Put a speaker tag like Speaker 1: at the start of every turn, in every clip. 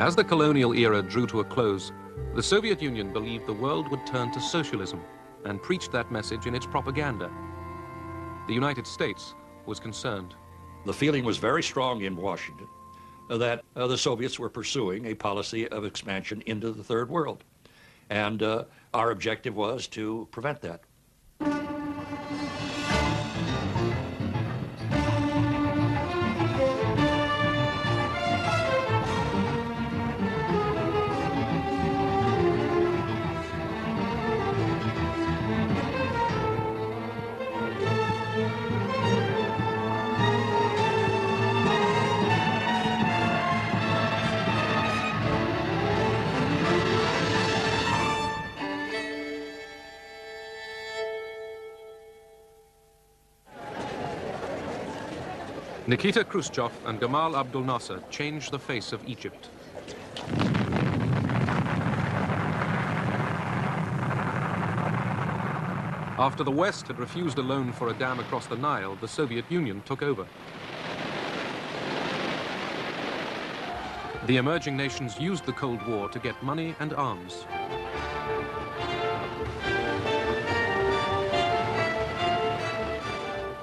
Speaker 1: As the colonial era drew to a close, the Soviet Union believed the world would turn to socialism and preached that message in its propaganda. The United States was concerned.
Speaker 2: The feeling was very strong in Washington that the Soviets were pursuing a policy of expansion into the Third World. And our objective was to prevent that.
Speaker 1: Nikita Khrushchev and Gamal Abdel Nasser changed the face of Egypt. After the West had refused a loan for a dam across the Nile, the Soviet Union took over. The emerging nations used the Cold War to get money and arms.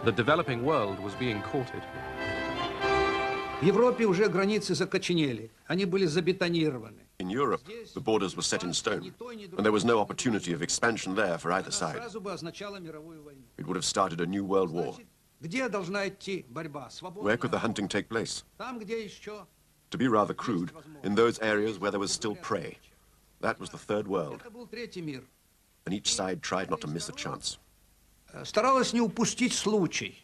Speaker 1: The developing world was being courted.
Speaker 3: В Европе уже границы закоченели, они были забетонированы.
Speaker 4: In Europe, the borders were set in stone, and there was no opportunity of expansion there for either side. It would have started a new world war. Where could the hunting take place? To be rather crude, in those areas where there was still prey. That was the Third World. And each side tried not to miss a chance.
Speaker 3: Старалась не упустить случай.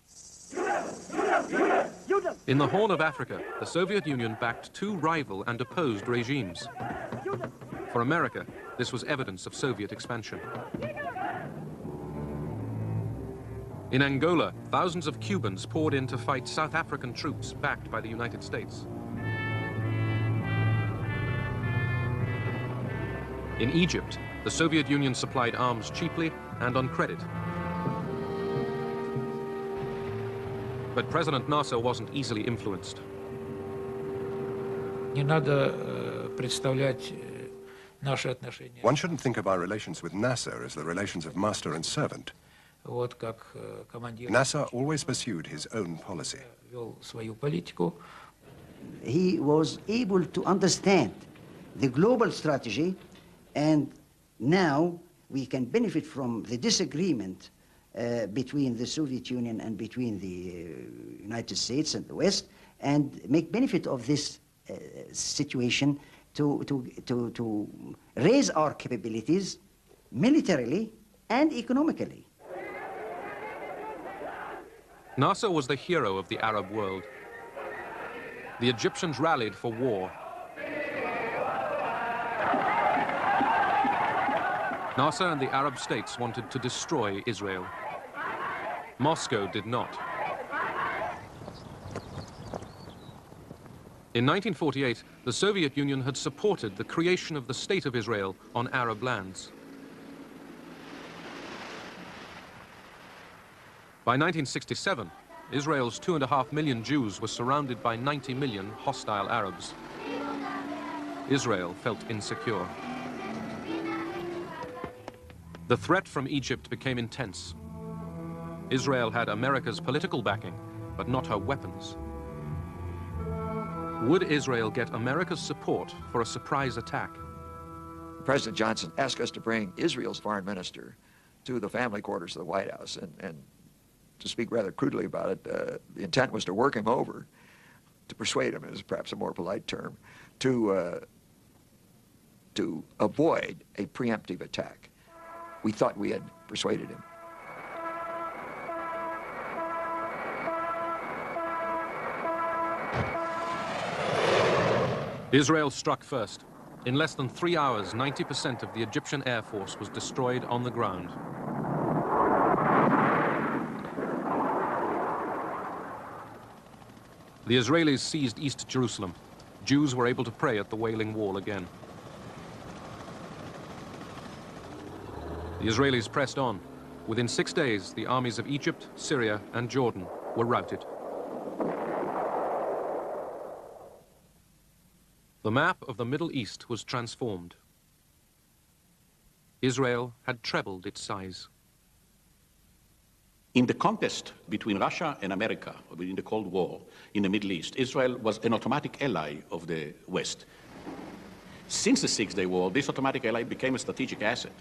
Speaker 1: In the Horn of Africa, the Soviet Union backed two rival and opposed regimes. For America, this was evidence of Soviet expansion. In Angola, thousands of Cubans poured in to fight South African troops backed by the United States. In Egypt, the Soviet Union supplied arms cheaply and on credit. But President Nasser wasn't easily influenced.
Speaker 5: One shouldn't think of our relations with Nasser as the relations of master and servant. Nasser always pursued his own policy.
Speaker 6: He was able to understand the global strategy, and now we can benefit from the disagreement between the Soviet Union and between the United States and the West, and make benefit of this situation to raise our capabilities militarily and economically.
Speaker 1: Nasser was the hero of the Arab world. The Egyptians rallied for war. Nasser and the Arab states wanted to destroy Israel. Moscow did not. In 1948, the Soviet Union had supported the creation of the State of Israel on Arab lands. By 1967, Israel's 2.5 million Jews were surrounded by 90 million hostile Arabs. Israel felt insecure. The threat from Egypt became intense. Israel had America's political backing, but not her weapons. Would Israel get America's support for a surprise attack?
Speaker 7: President Johnson asked us to bring Israel's foreign minister to the family quarters of the White House, and to speak rather crudely about it, the intent was to work him over, to persuade him, is perhaps a more polite term, to avoid a preemptive attack. We thought we had persuaded him.
Speaker 1: Israel struck first. In less than 3 hours, 90% of the Egyptian Air Force was destroyed on the ground. The Israelis seized East Jerusalem. Jews were able to pray at the Wailing Wall again. The Israelis pressed on. Within 6 days, the armies of Egypt, Syria, and Jordan were routed. The map of the Middle East was transformed. Israel had trebled its size.
Speaker 8: In the contest between Russia and America, within the Cold War in the Middle East, Israel was an automatic ally of the West. Since the Six-Day War, this automatic ally became a strategic asset.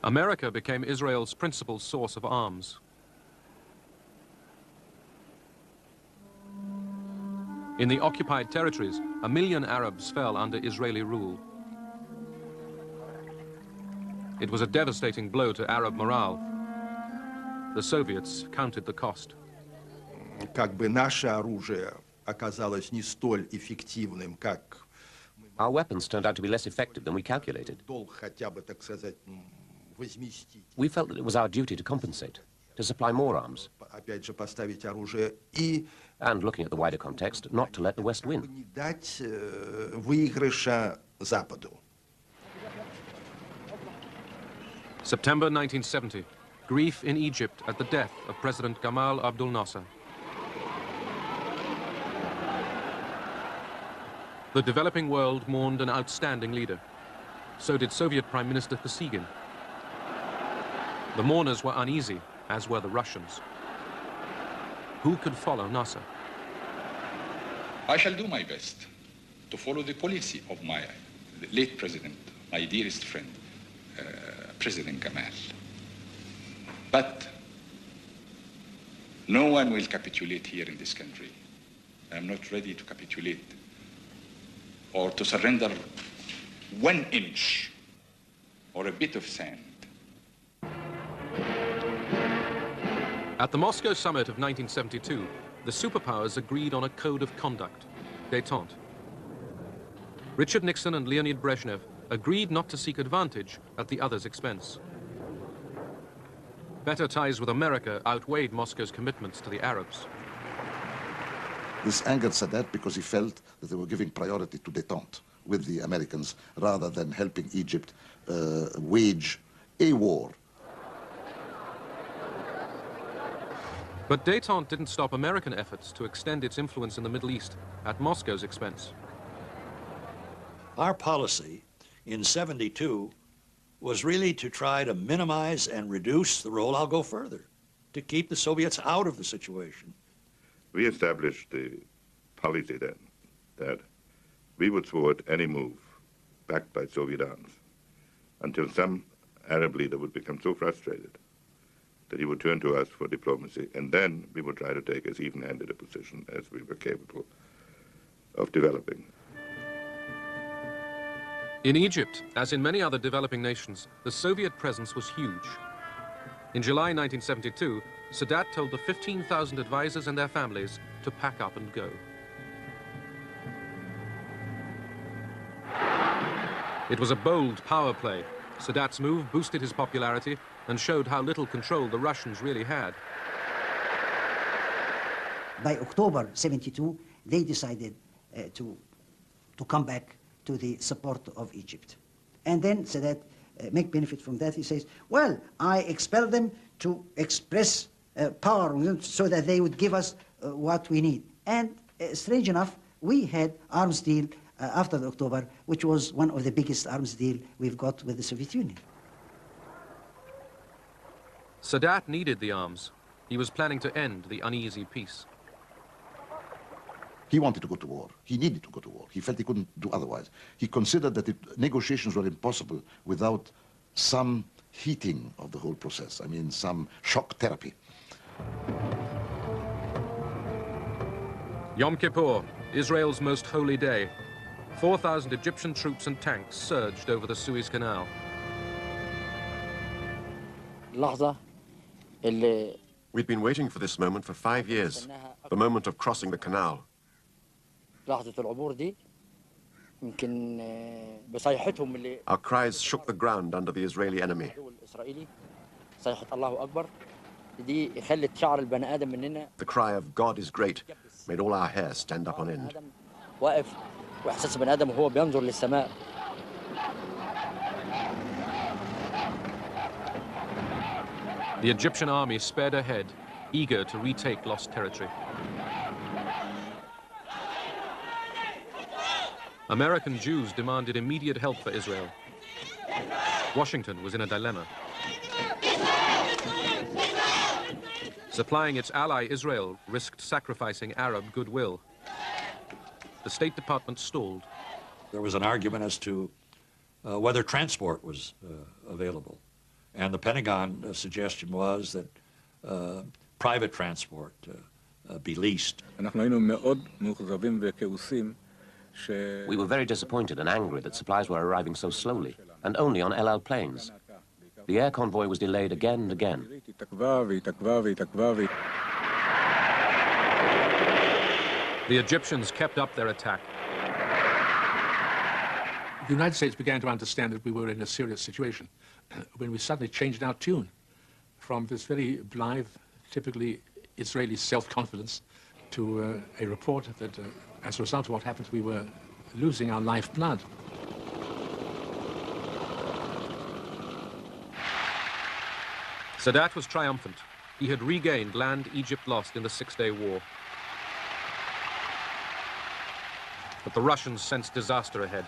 Speaker 1: America became Israel's principal source of arms. In the occupied territories, 1 million Arabs fell under Israeli rule. It was a devastating blow to Arab morale. The Soviets counted the cost.
Speaker 9: Как бы наше оружие оказалось не столь эффективным, как
Speaker 10: our weapons turned out to be less effective than we calculated.
Speaker 9: хотя бы, так сказать, возместить.
Speaker 10: We felt that it was our duty to compensate, to supply more arms.
Speaker 9: Опять же, поставить оружие и
Speaker 10: and looking at the wider context, not to let the West win.
Speaker 9: Не дать выигрыша Западу.
Speaker 1: September 1970. Grief in Egypt at the death of President Gamal Abdel Nasser. The developing world mourned an outstanding leader. So did Soviet Prime Minister Kosygin. The mourners were uneasy, as were the Russians. Who could follow Nasser?
Speaker 11: I shall do my best to follow the policy of my late president, my dearest friend, President Gamal. But no one will capitulate here in this country. I'm not ready to capitulate or to surrender 1 inch or a bit of sand.
Speaker 1: At the Moscow summit of 1972, the superpowers agreed on a code of conduct, détente. Richard Nixon and Leonid Brezhnev agreed not to seek advantage at the other's expense. Better ties with America outweighed Moscow's commitments to the Arabs.
Speaker 12: This angered Sadat because he felt that they were giving priority to détente with the Americans rather than helping Egypt wage a war.
Speaker 1: But détente didn't stop American efforts to extend its influence in the Middle East at Moscow's expense.
Speaker 2: Our policy in '72 was really to try to minimize and reduce the role. I'll go further, to keep the Soviets out of the situation.
Speaker 13: We established the policy then that we would thwart any move backed by Soviet arms until some Arab leader would become so frustrated that he would turn to us for diplomacy, and then we would try to take as even-handed a position as we were capable of developing.
Speaker 1: In Egypt, as in many other developing nations, the Soviet presence was huge. In July 1972, Sadat told the 15,000 advisors and their families to pack up and go. It was a bold power play. Sadat's move boosted his popularity and showed how little control the Russians really had.
Speaker 6: By October '72, they decided to come back to the support of Egypt. And then Sadat make benefit from that. He says, well, I expel them to express power so that they would give us what we need. And strange enough, we had arms deal after the October, which was one of the biggest arms deal we've got with the Soviet Union.
Speaker 1: Sadat needed the arms. He was planning to end the uneasy peace.
Speaker 12: He wanted to go to war. He needed to go to war. He felt he couldn't do otherwise. He considered that negotiations were impossible without some heating of the whole process. I mean, some shock therapy.
Speaker 1: Yom Kippur, Israel's most holy day. 4,000 Egyptian troops and tanks surged over the Suez Canal.
Speaker 4: We'd been waiting for this moment for 5 years, the moment of crossing the canal. Our cries shook the ground under the Israeli enemy. The cry of God is great made all our hair stand up on end.
Speaker 1: The Egyptian army sped ahead, eager to retake lost territory. American Jews demanded immediate help for Israel. Washington was in a dilemma. Supplying its ally Israel risked sacrificing Arab goodwill. The State Department stalled.
Speaker 2: There was an argument as to whether transport was available. And the Pentagon suggestion was that private transport be leased.
Speaker 10: We were very disappointed and angry that supplies were arriving so slowly, and only on El Al planes. The air convoy was delayed again and again.
Speaker 1: The Egyptians kept up their attack.
Speaker 14: The United States began to understand that we were in a serious situation when we suddenly changed our tune from this very blithe, typically Israeli self-confidence to a report that as a result of what happened, we were losing our lifeblood.
Speaker 1: Sadat was triumphant. He had regained land Egypt lost in the Six-Day War. But the Russians sensed disaster ahead.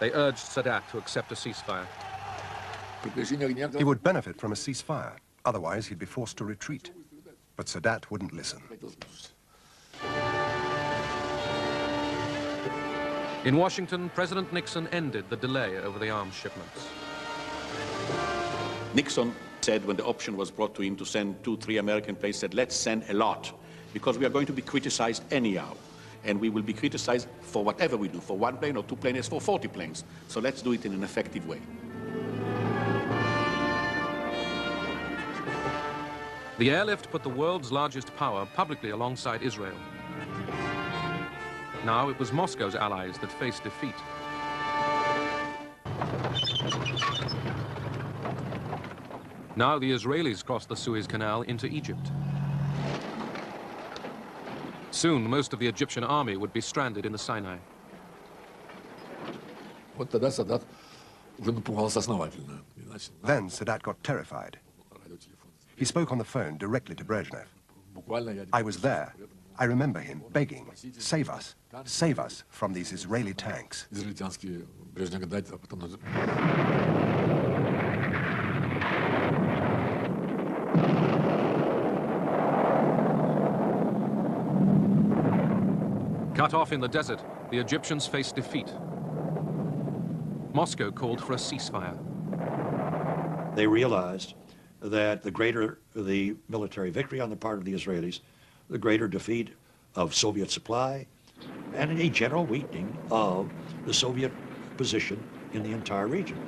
Speaker 1: They urged Sadat to accept a ceasefire.
Speaker 5: He would benefit from a ceasefire. Otherwise, he'd be forced to retreat. But Sadat wouldn't listen.
Speaker 1: In Washington, President Nixon ended the delay over the arms shipments.
Speaker 8: Nixon said when the option was brought to him to send 2-3 American planes, said, let's send a lot, because we are going to be criticized anyhow. And we will be criticized for whatever we do, for 1 plane or 2 planes, for 40 planes. So let's do it in an effective way.
Speaker 1: The airlift put the world's largest power publicly alongside Israel. Now it was Moscow's allies that faced defeat. Now the Israelis crossed the Suez Canal into Egypt. Soon, most of the Egyptian army would be stranded in the Sinai.
Speaker 5: Then Sadat got terrified. He spoke on the phone directly to Brezhnev. I was there. I remember him begging, save us from these Israeli tanks.
Speaker 1: Cut off in the desert, the Egyptians faced defeat. Moscow called for a ceasefire.
Speaker 2: They realized that the greater the military victory on the part of the Israelis, the greater defeat of Soviet supply, and a general weakening of the Soviet position in the entire region.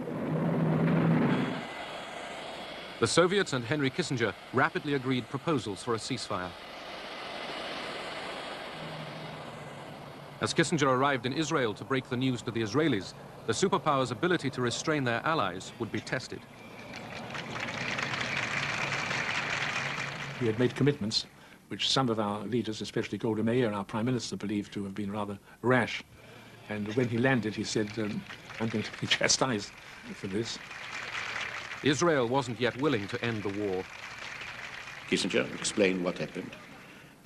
Speaker 1: The Soviets and Henry Kissinger rapidly agreed proposals for a ceasefire. As Kissinger arrived in Israel to break the news to the Israelis, the superpowers' ability to restrain their allies would be tested.
Speaker 14: We had made commitments which some of our leaders, especially Golda Meir, our prime minister, believed to have been rather rash. And when he landed, he said, I'm going to be chastised for this.
Speaker 1: Israel wasn't yet willing to end the war.
Speaker 8: Kissinger explained what happened,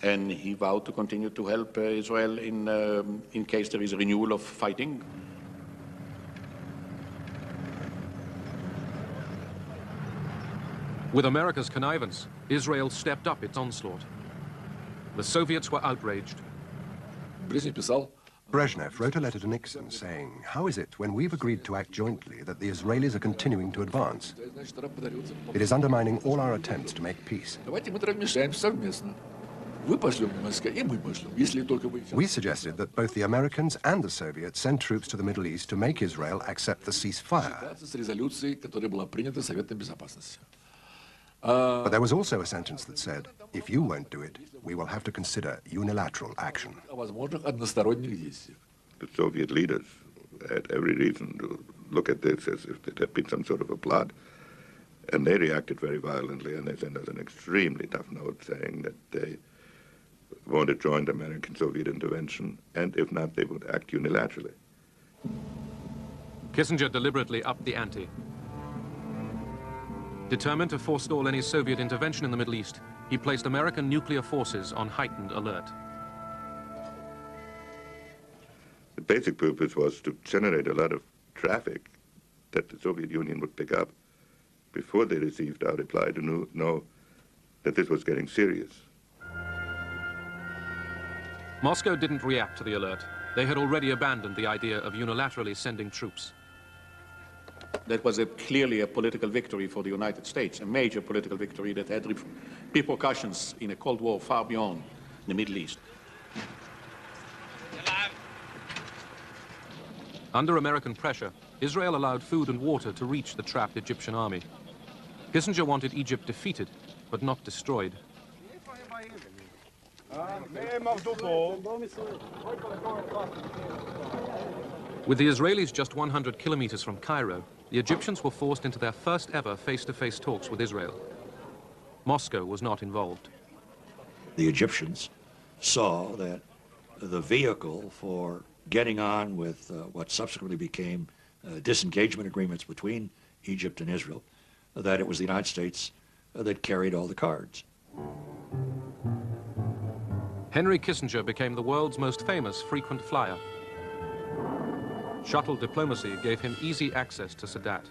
Speaker 8: and he vowed to continue to help Israel in case there is a renewal of fighting.
Speaker 1: With America's connivance, Israel stepped up its onslaught. The Soviets were outraged.
Speaker 5: Brezhnev wrote a letter to Nixon saying, how is it when we've agreed to act jointly that the Israelis are continuing to advance? It is undermining all our attempts to make peace. We suggested that both the Americans and the Soviets send troops to the Middle East to make Israel accept the ceasefire. But there was also a sentence that said, if you won't do it, we will have to consider unilateral action.
Speaker 13: The Soviet leaders had every reason to look at this as if there had been some sort of a plot. And they reacted very violently, and they sent us an extremely tough note saying that they wanted joint American-Soviet intervention, and if not, they would act unilaterally.
Speaker 1: Kissinger deliberately upped the ante. Determined to forestall any Soviet intervention in the Middle East, he placed American nuclear forces on heightened alert.
Speaker 13: The basic purpose was to generate a lot of traffic that the Soviet Union would pick up before they received our reply to know that this was getting serious.
Speaker 1: Moscow didn't react to the alert. They had already abandoned the idea of unilaterally sending troops.
Speaker 8: That was clearly a political victory for the United States, a major political victory that had repercussions in a Cold War far beyond the Middle East.
Speaker 1: Under American pressure, Israel allowed food and water to reach the trapped Egyptian army. Kissinger wanted Egypt defeated, but not destroyed. With the Israelis just 100 kilometers from Cairo, the Egyptians were forced into their first ever face-to-face talks with Israel. Moscow was not involved.
Speaker 2: The Egyptians saw that the vehicle for getting on with what subsequently became disengagement agreements between Egypt and Israel, that it was the United States that carried all the cards.
Speaker 1: Henry Kissinger became the world's most famous frequent flyer. Shuttle diplomacy gave him easy access to Sadat.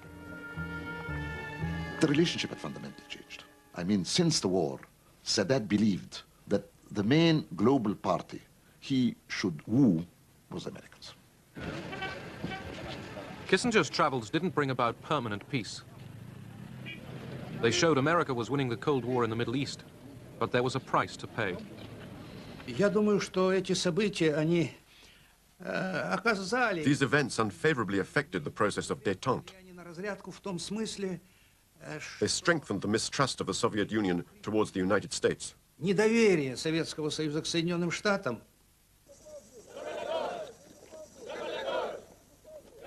Speaker 12: The relationship had fundamentally changed. I mean, since the war, Sadat believed that the main global party he should woo was Americans.
Speaker 1: Kissinger's travels didn't bring about permanent peace. They showed America was winning the Cold War in the Middle East, but there was a price to pay.
Speaker 3: Я думаю, что эти события, они оказали...
Speaker 4: These events unfavorably affected the process of détente.
Speaker 3: на разрядку в том смысле,
Speaker 4: They strengthened the mistrust of the Soviet Union towards the United States.
Speaker 3: недоверие Советского Союза к Соединенным Штатам.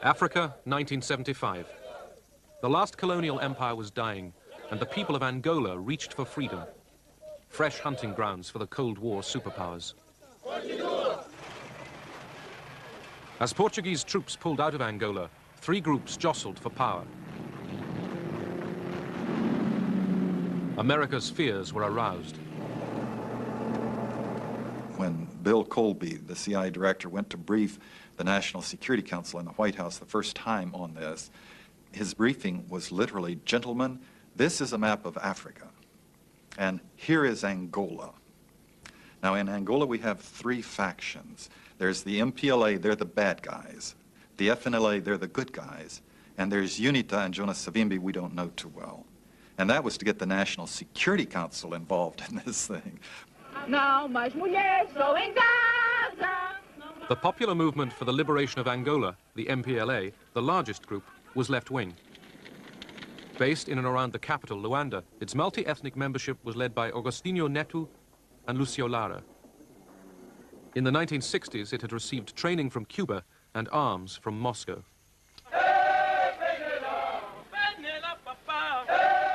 Speaker 1: Africa, 1975. The last colonial empire was dying, and the people of Angola reached for freedom. Fresh hunting grounds for the Cold War superpowers. As Portuguese troops pulled out of Angola, three groups jostled for power. America's fears were aroused.
Speaker 15: When Bill Colby, the CIA director, went to brief the National Security Council in the White House the first time on this, his briefing was literally, gentlemen, this is a map of Africa, and here is Angola. Now, in Angola, we have three factions. There's the MPLA, they're the bad guys. The FNLA, they're the good guys. And there's UNITA and Jonas Savimbi we don't know too well. And that was to get the National Security Council involved in this thing.
Speaker 1: The Popular Movement for the Liberation of Angola, the MPLA, the largest group, was left-wing. Based in and around the capital, Luanda, its multi-ethnic membership was led by Agostinho Neto and Lucio Lara. In the 1960s, it had received training from Cuba and arms from Moscow.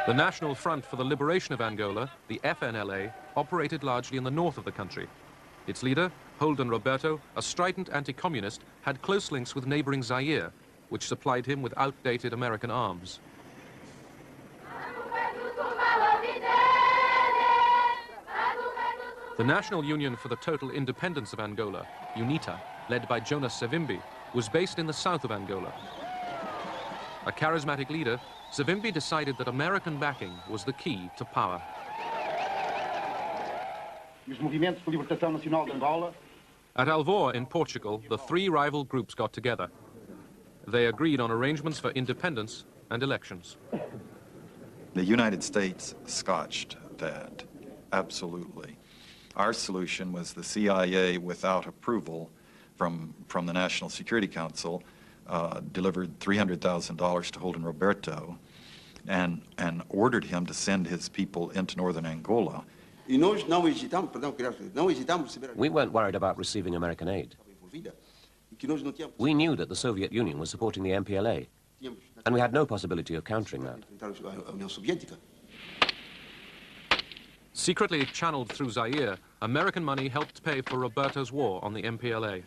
Speaker 1: The National Front for the Liberation of Angola, the FNLA, operated largely in the north of the country. Its leader, Holden Roberto, a strident anti-communist, had close links with neighboring Zaire, which supplied him with outdated American arms. The National Union for the Total Independence of Angola, UNITA, led by Jonas Savimbi, was based in the south of Angola. A charismatic leader, Savimbi decided that American backing was the key to power. At Alvor in Portugal, the three rival groups got together. They agreed on arrangements for independence and elections.
Speaker 15: The United States scotched that, absolutely. Our solution was the CIA, without approval from the National Security Council, delivered $300,000 to Holden Roberto and ordered him to send his people into northern Angola.
Speaker 10: We weren't worried about receiving American aid. We knew that the Soviet Union was supporting the MPLA, and we had no possibility of countering that.
Speaker 1: Secretly channeled through Zaire, American money helped pay for Roberto's war on the MPLA.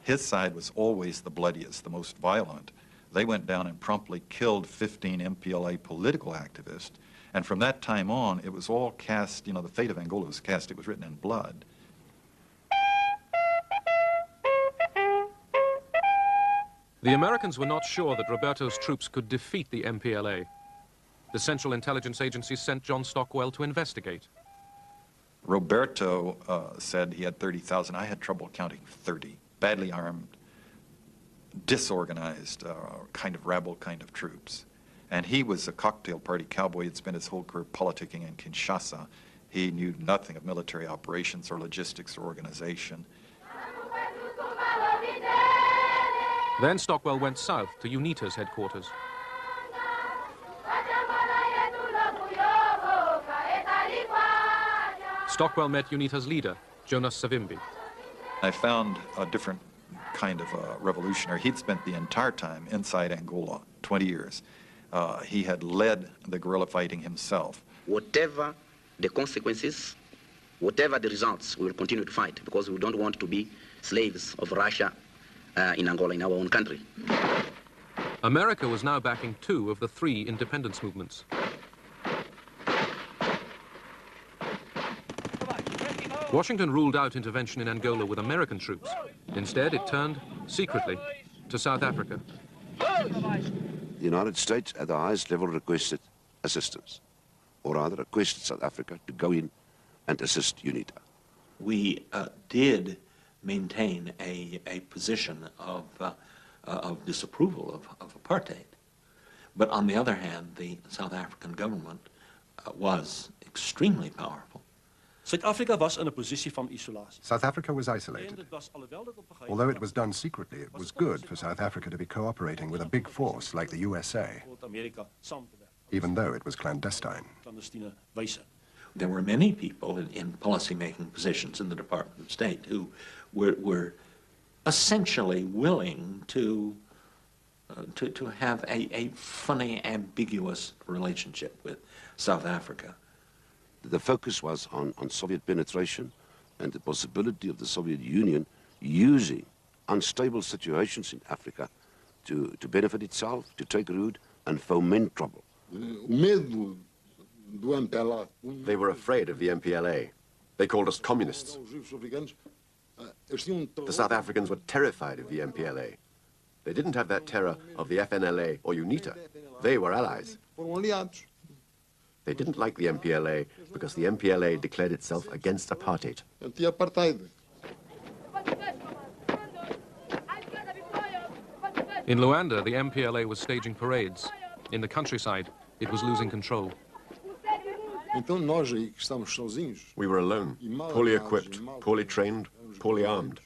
Speaker 15: His side was always the bloodiest, the most violent. They went down and promptly killed 15 MPLA political activists. And from that time on, it was all cast, you know, the fate of Angola was cast, it was written in blood.
Speaker 1: The Americans were not sure that Roberto's troops could defeat the MPLA. The Central Intelligence Agency sent John Stockwell to investigate.
Speaker 15: Roberto said he had 30,000. I had trouble counting 30. Badly armed, disorganized, kind of rebel kind of troops. And he was a cocktail party cowboy. He'd spent his whole career politicking in Kinshasa. He knew nothing of military operations or logistics or organization.
Speaker 1: Then Stockwell went south to UNITA's headquarters. Stockwell met UNITA's leader, Jonas Savimbi.
Speaker 15: I found a different kind of revolutionary. He'd spent the entire time inside Angola, 20 years. He had led the guerrilla fighting himself.
Speaker 16: Whatever the consequences, whatever the results, we will continue to fight because we don't want to be slaves of Russia in Angola, in our own country.
Speaker 1: America was now backing 2 of the 3 independence movements. Washington ruled out intervention in Angola with American troops. Instead, it turned, secretly, to South Africa.
Speaker 17: The United States, at the highest level, requested assistance, or rather requested South Africa to go in and assist UNITA.
Speaker 8: We did maintain a position of disapproval of apartheid. But on the other hand, the South African government was extremely powerful.
Speaker 18: Suid-Afrika was in 'n posisie van isolasie.
Speaker 5: South Africa was isolated. Although it was done secretly, it was good for South Africa to be cooperating with a big force like the USA, even though it was clandestine.
Speaker 8: There were many people in policy-making positions in the Department of State who were essentially willing to have a funny, ambiguous relationship with South Africa.
Speaker 17: The focus was on Soviet penetration and the possibility of the Soviet Union using unstable situations in Africa to benefit itself, to take root and foment trouble.
Speaker 4: They were afraid of the MPLA. They called us communists. The South Africans were terrified of the MPLA. They didn't have that terror of the FNLA or UNITA. They were allies. They didn't like the MPLA because the MPLA declared itself against apartheid.
Speaker 1: In Luanda, the MPLA was staging parades. In the countryside, it was losing control.
Speaker 4: We were alone, poorly equipped, poorly trained, poorly armed.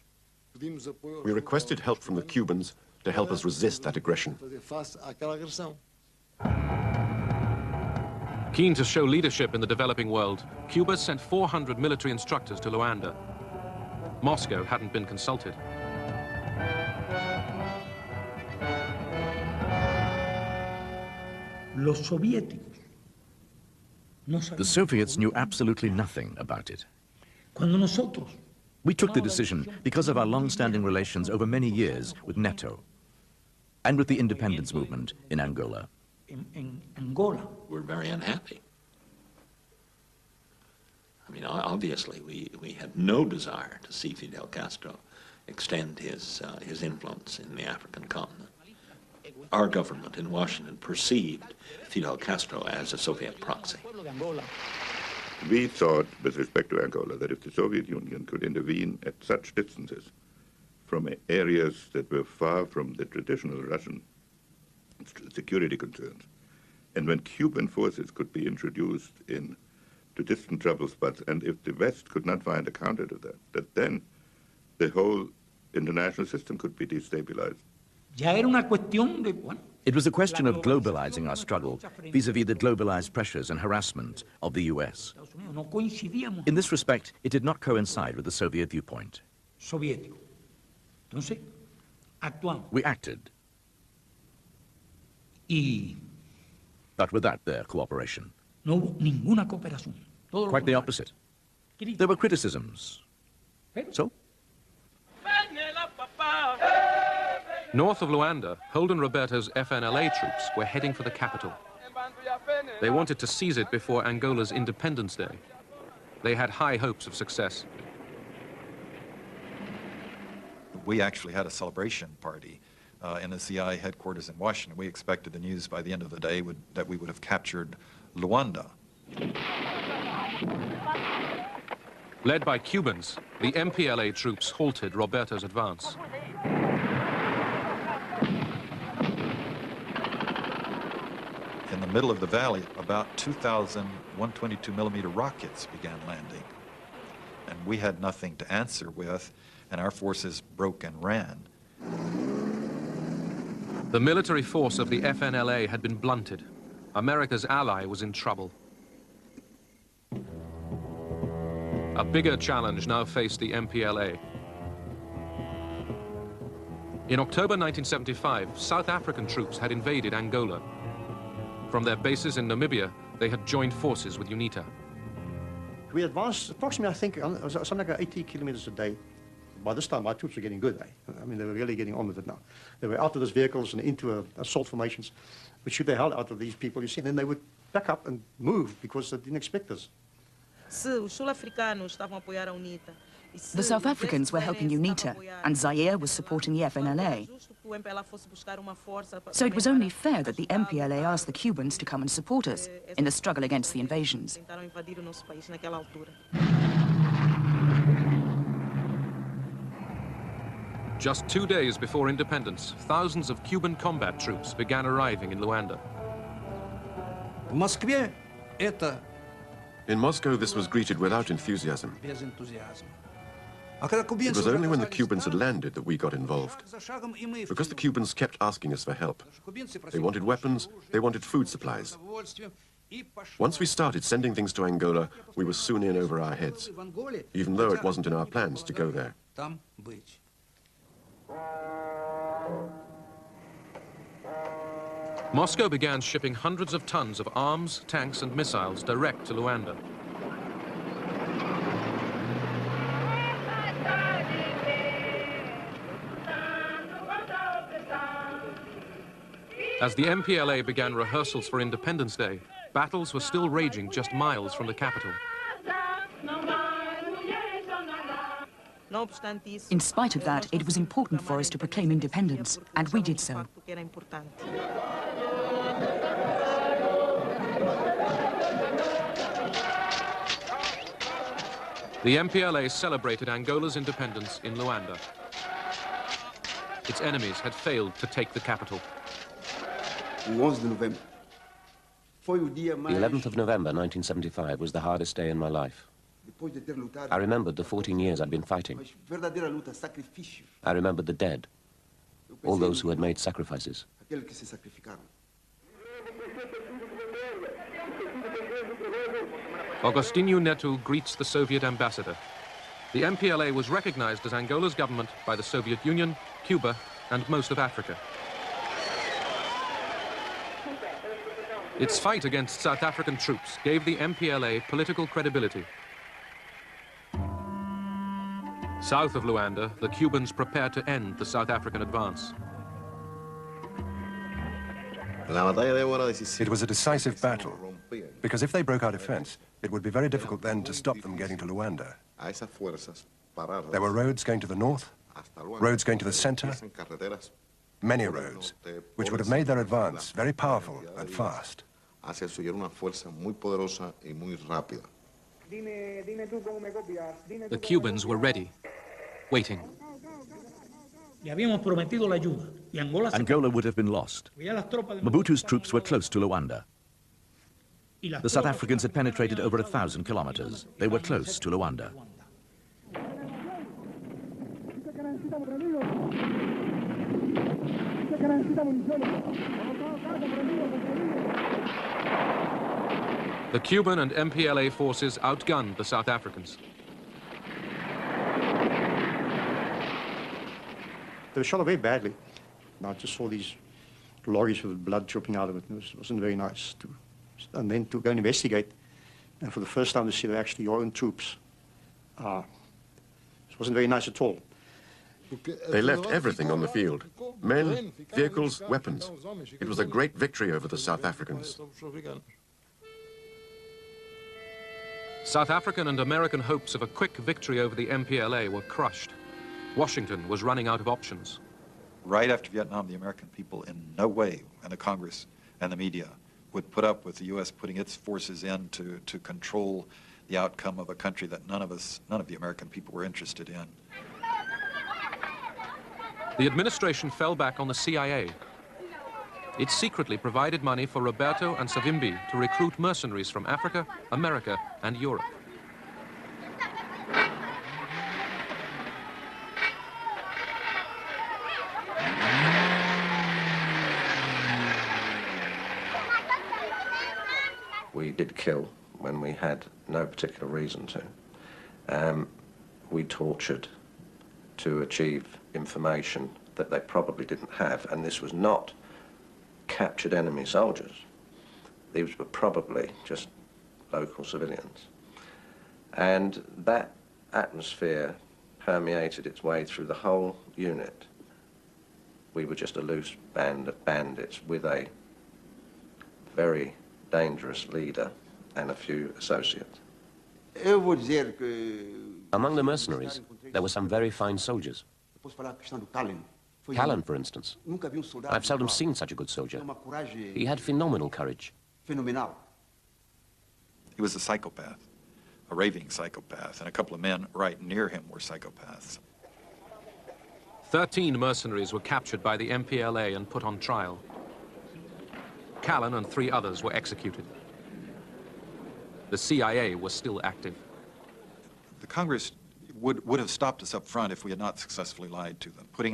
Speaker 4: We requested help from the Cubans to help us resist that aggression.
Speaker 1: Keen to show leadership in the developing world, Cuba sent 400 military instructors to Luanda. Moscow hadn't been consulted.
Speaker 19: The Soviets knew absolutely nothing about it. We took the decision because of our long-standing relations over many years with NATO and with the independence movement in Angola.
Speaker 8: We're very unhappy. I mean, obviously, we had no desire to see Fidel Castro extend his influence in the African continent. Our government in Washington perceived Fidel Castro as a Soviet proxy.
Speaker 13: We thought, with respect to Angola, that if the Soviet Union could intervene at such distances from areas that were far from the traditional Russian security concerns, and when Cuban forces could be introduced to distant trouble spots, and if the West could not find a counter to that then the whole international system could be destabilized.
Speaker 19: It was a question of globalizing our struggle vis-à-vis the globalized pressures and harassment of the US. In this respect, it did not coincide with the Soviet viewpoint. We acted, but without their cooperation. Quite the opposite. There were criticisms. So?
Speaker 1: North of Luanda, Holden Roberto's FNLA troops were heading for the capital. They wanted to seize it before Angola's Independence Day. They had high hopes of success.
Speaker 15: We actually had a celebration party in the CI headquarters in Washington. We expected the news by the end of the day that we would have captured Luanda.
Speaker 1: Led by Cubans, the MPLA troops halted Roberto's advance.
Speaker 15: In the middle of the valley, about 2,000 122-millimeter rockets began landing. And we had nothing to answer with, and our forces broke and ran.
Speaker 1: The military force of the FNLA had been blunted. America's ally was in trouble. A bigger challenge now faced the MPLA. In October 1975, South African troops had invaded Angola. From their bases in Namibia, they had joined forces with UNITA.
Speaker 18: We advanced approximately, I think, something like 80 kilometers a day. By this time, our troops were getting good. I mean, they were really getting on with it now. They were out of those vehicles and into assault formations, which shoot the hell out of these people, you see, and then they would back up and move because they didn't expect us.
Speaker 20: The South Africans were helping UNITA, and Zaire was supporting the FNLA. So it was only fair that the MPLA asked the Cubans to come and support us in the struggle against the invasions.
Speaker 1: Just 2 days before independence, thousands of Cuban combat troops began arriving in Luanda.
Speaker 4: In Moscow, this was greeted without enthusiasm. It was only when the Cubans had landed that we got involved, because the Cubans kept asking us for help. They wanted weapons, they wanted food supplies. Once we started sending things to Angola, we were soon in over our heads, even though it wasn't in our plans to go there.
Speaker 1: Moscow began shipping hundreds of tons of arms, tanks and missiles direct to Luanda. As the MPLA began rehearsals for Independence Day, battles were still raging just miles from the capital.
Speaker 20: In spite of that, it was important for us to proclaim independence, and we did so.
Speaker 1: The MPLA celebrated Angola's independence in Luanda. Its enemies had failed to take the capital.
Speaker 10: The 11th of November 1975 was the hardest day in my life. I remembered the 14 years I'd been fighting. I remembered the dead, all those who had made sacrifices.
Speaker 1: Agostinho Neto greets the Soviet ambassador. The MPLA was recognized as Angola's government by the Soviet Union, Cuba, and most of Africa. Its fight against South African troops gave the MPLA political credibility. South of Luanda, the Cubans prepared to end the South African advance.
Speaker 5: It was a decisive battle, because if they broke our defense, it would be very difficult then to stop them getting to Luanda. There were roads going to the north, roads going to the center, many roads, which would have made their advance very powerful and fast.
Speaker 1: The Cubans were ready, waiting.
Speaker 19: Angola would have been lost. Mobutu's troops were close to Luanda. The South Africans had penetrated over 1,000 kilometers. They were close to Luanda.
Speaker 1: The Cuban and MPLA forces outgunned the South Africans.
Speaker 18: They were shot away badly. I just saw these lorries with blood dripping out of it. It wasn't very nice. And then to go and investigate, and for the first time to see they're actually your own troops. It wasn't very nice at all.
Speaker 4: They left everything on the field. Men, vehicles, weapons. It was a great victory over the South Africans.
Speaker 1: South African and American hopes of a quick victory over the MPLA were crushed. Washington was running out of options.
Speaker 15: Right after Vietnam, the American people in no way, and the Congress and the media, would put up with the U.S. putting its forces in to control the outcome of a country that none of the American people were interested in.
Speaker 1: The administration fell back on the CIA. It secretly provided money for Roberto and Savimbi to recruit mercenaries from Africa, America, and Europe.
Speaker 21: We did kill when we had no particular reason to. We tortured to achieve information that they probably didn't have, and this was not captured enemy soldiers. These were probably just local civilians. And that atmosphere permeated its way through the whole unit. We were just a loose band of bandits with a very dangerous leader and a few associates.
Speaker 10: Among the mercenaries, there were some very fine soldiers. Callan, for instance. I've seldom seen such a good soldier. He had phenomenal courage.
Speaker 15: He was a psychopath, a raving psychopath, and a couple of men right near him were psychopaths.
Speaker 1: 13 mercenaries were captured by the MPLA and put on trial. Callan and 3 others were executed. The CIA was still active.
Speaker 15: The Congress would have stopped us up front if we had not successfully lied to them. Putting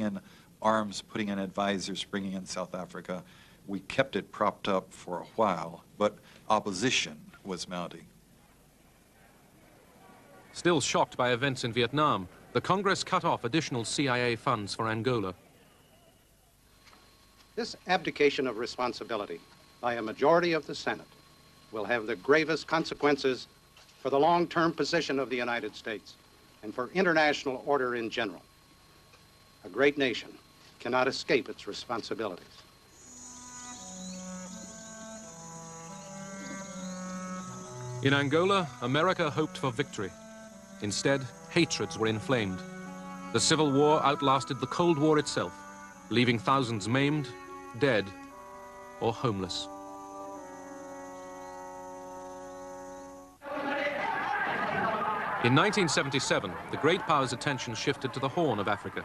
Speaker 15: in arms, putting in advisors, bringing in South Africa. We kept it propped up for a while, but opposition was mounting.
Speaker 1: Still shocked by events in Vietnam, the Congress cut off additional CIA funds for Angola.
Speaker 22: This abdication of responsibility by a majority of the Senate will have the gravest consequences for the long-term position of the United States and for international order in general. A great nation cannot escape its responsibilities.
Speaker 1: In Angola, America hoped for victory. Instead, hatreds were inflamed. The Civil War outlasted the Cold War itself, leaving thousands maimed, dead, or homeless. In 1977, the great powers' attention shifted to the Horn of Africa.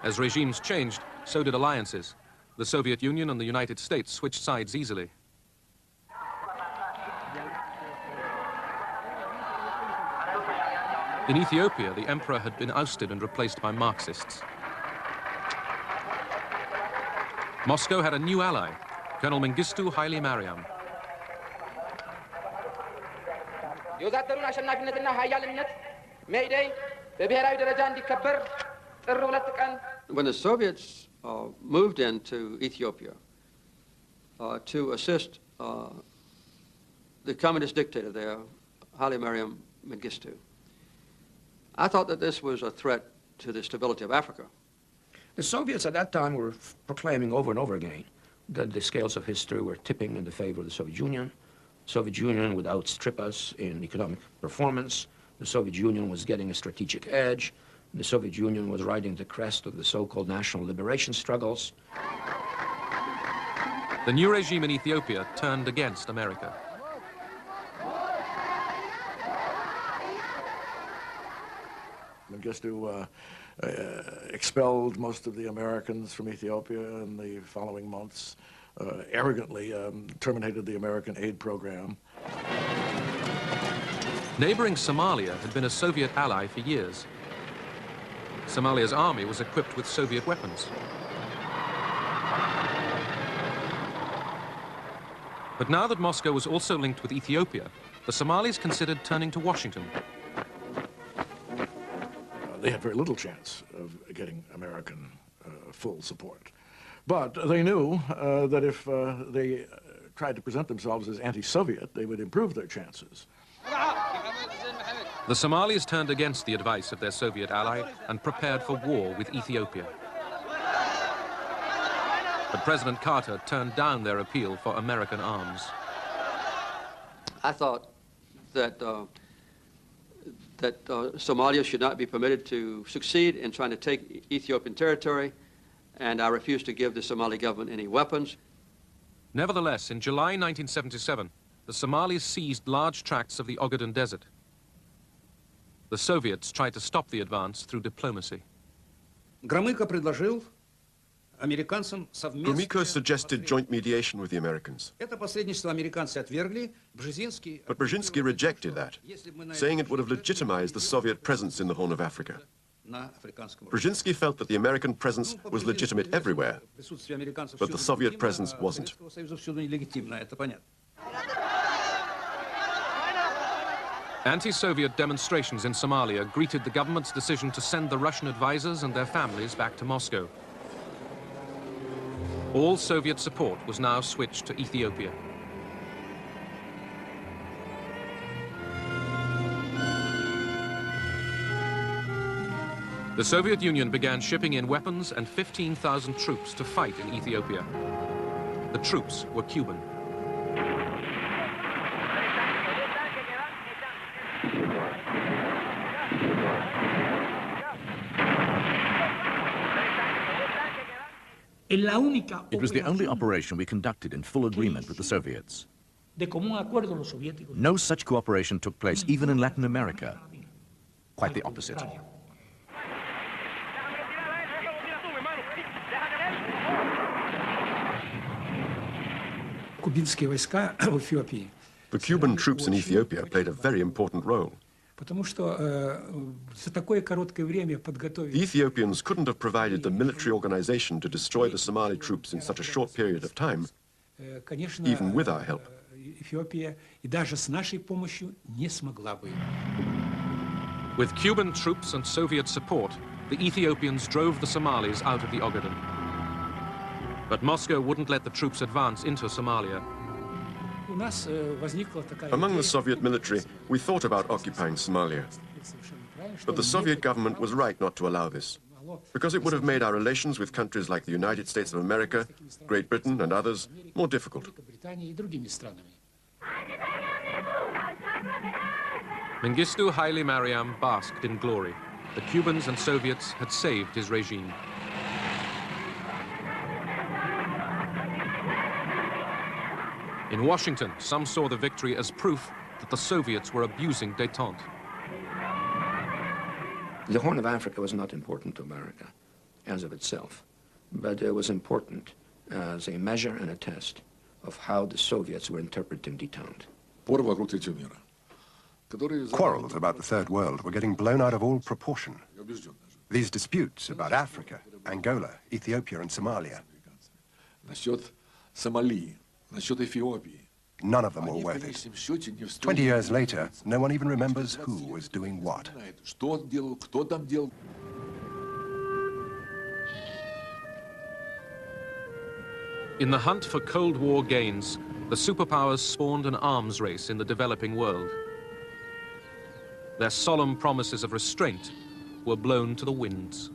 Speaker 1: As regimes changed, so did alliances. The Soviet Union and the United States switched sides easily. In Ethiopia, the emperor had been ousted and replaced by Marxists. Moscow had a new ally, Colonel Mengistu Haile Mariam.
Speaker 23: When the Soviets moved into Ethiopia to assist the communist dictator there, Haile Mariam Mengistu, I thought that this was a threat to the stability of Africa.
Speaker 24: The Soviets at that time were proclaiming over and over again that the scales of history were tipping in the favor of the Soviet Union. The Soviet Union would outstrip us in economic performance. The Soviet Union was getting a strategic edge. The Soviet Union was riding the crest of the so-called national liberation struggles.
Speaker 1: The new regime in Ethiopia turned against America.
Speaker 25: Mengistu expelled most of the Americans from Ethiopia in the following months, arrogantly terminated the American aid program.
Speaker 1: Neighboring Somalia had been a Soviet ally for years. Somalia's army was equipped with Soviet weapons. But now that Moscow was also linked with Ethiopia, the Somalis considered turning to Washington.
Speaker 25: They had very little chance of getting American full support. But they knew that if they tried to present themselves as anti-Soviet, they would improve their chances.
Speaker 1: The Somalis turned against the advice of their Soviet ally and prepared for war with Ethiopia. But President Carter turned down their appeal for American arms.
Speaker 23: I thought that that Somalia should not be permitted to succeed in trying to take Ethiopian territory, and I refused to give the Somali government any weapons.
Speaker 1: Nevertheless, in July 1977, the Somalis seized large tracts of the Ogaden Desert. The Soviets tried to stop the advance through diplomacy.
Speaker 3: Gromyko
Speaker 5: suggested joint mediation with the Americans. But Brzezinski rejected that, saying it would have legitimized the Soviet presence in the Horn of Africa. Brzezinski felt that the American presence was legitimate everywhere, but the Soviet presence wasn't.
Speaker 1: Anti-Soviet demonstrations in Somalia greeted the government's decision to send the Russian advisors and their families back to Moscow. All Soviet support was now switched to Ethiopia. The Soviet Union began shipping in weapons and 15,000 troops to fight in Ethiopia. The troops were Cuban.
Speaker 19: It was the only operation we conducted in full agreement with the Soviets. No such cooperation took place even in Latin America. Quite the opposite.
Speaker 5: The Cuban troops in Ethiopia played a very important role. The Ethiopians couldn't have provided the military organization to destroy the Somali troops in such a short period of time, even with our help.
Speaker 1: With Cuban troops and Soviet support, the Ethiopians drove the Somalis out of the Ogaden. But Moscow wouldn't let the troops advance into Somalia.
Speaker 5: Among the Soviet military, we thought about occupying Somalia. But the Soviet government was right not to allow this, because it would have made our relations with countries like the United States of America, Great Britain, and others more difficult.
Speaker 1: Mengistu Haile Mariam basked in glory. The Cubans and Soviets had saved his regime. In Washington, some saw the victory as proof that the Soviets were abusing détente.
Speaker 24: The Horn of Africa was not important to America as of itself, but it was important as a measure and a test of how the Soviets were interpreting détente.
Speaker 5: Quarrels about the Third World were getting blown out of all proportion. These disputes about Africa, Angola, Ethiopia, and Somalia, none of them were worth it. 20 years later, no one even remembers who was doing what.
Speaker 1: In the hunt for Cold War gains, the superpowers spawned an arms race in the developing world. Their solemn promises of restraint were blown to the winds.